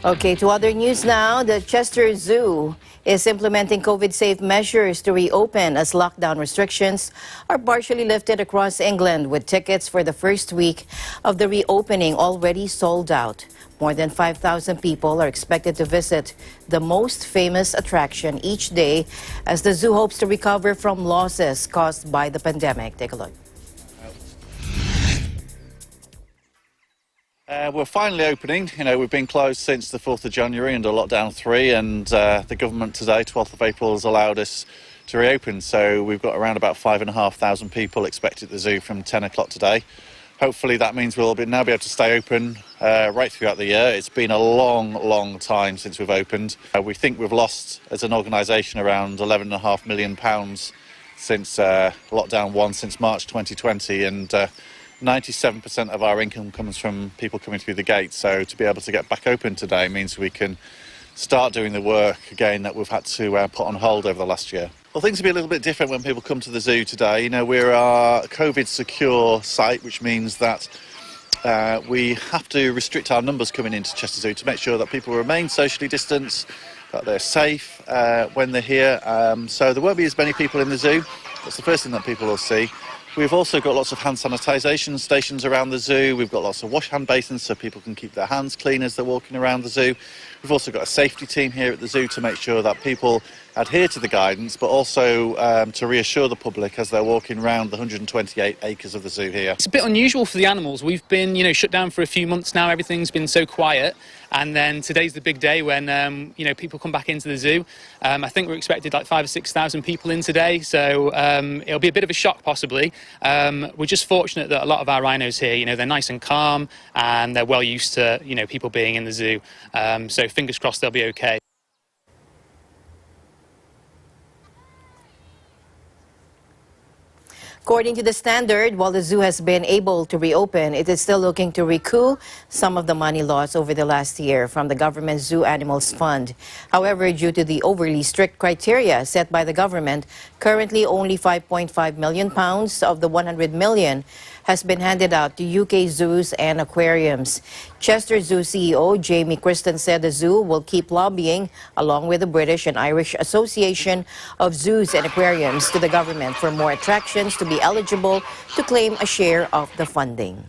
Okay, to other news now. The Chester Zoo is implementing COVID-safe measures to reopen as lockdown restrictions are partially lifted across England, with tickets for the first week of the reopening already sold out. More than 5,000 people are expected to visit the most famous attraction each day as the zoo hopes to recover from losses caused by the pandemic. Take a look. We're finally opening. We've been closed since the 4th of January under lockdown 3, and the government today, 12th of April, has allowed us to reopen. So we've got around about 5,500 people expected at the zoo from 10 o'clock today. Hopefully that means we'll now be able to stay open right throughout the year. It's been a long time since we've opened. We think we've lost, as an organisation, around £11.5 million since lockdown 1, since March 2020, and 97% of our income comes from people coming through the gate. So to be able to get back open today means we can start doing the work again that we've had to put on hold over the last year. Well, things will be a little bit different when people come to the zoo today. We're a COVID-secure site, which means that we have to restrict our numbers coming into Chester Zoo to make sure that people remain socially distanced, that they're safe when they're here. So there won't be as many people in the zoo. That's the first thing that people will see. We've also got lots of hand sanitisation stations around the zoo. We've got lots of wash hand basins so people can keep their hands clean as they're walking around the zoo. We've also got a safety team here at the zoo to make sure that people adhere to the guidance, but also to reassure the public as they're walking around the 128 acres of the zoo here. It's a bit unusual for the animals. We've been, shut down for a few months now. Everything's been so quiet. And then today's the big day when, people come back into the zoo. I think we're expected like 5,000 or 6,000 people in today. So it'll be a bit of a shock, possibly. We're just fortunate that a lot of our rhinos here, they're nice and calm and they're well used to, people being in the zoo. So fingers crossed they'll be okay. According to the Standard, while the zoo has been able to reopen, it is still looking to recoup some of the money lost over the last year from the government Zoo Animals Fund. However, due to the overly strict criteria set by the government, currently only £5.5 million of the £100 million has been handed out to UK zoos and aquariums. Chester Zoo CEO Jamie Christen said the zoo will keep lobbying, along with the British and Irish Association of Zoos and Aquariums, to the government for more attractions to be eligible to claim a share of the funding.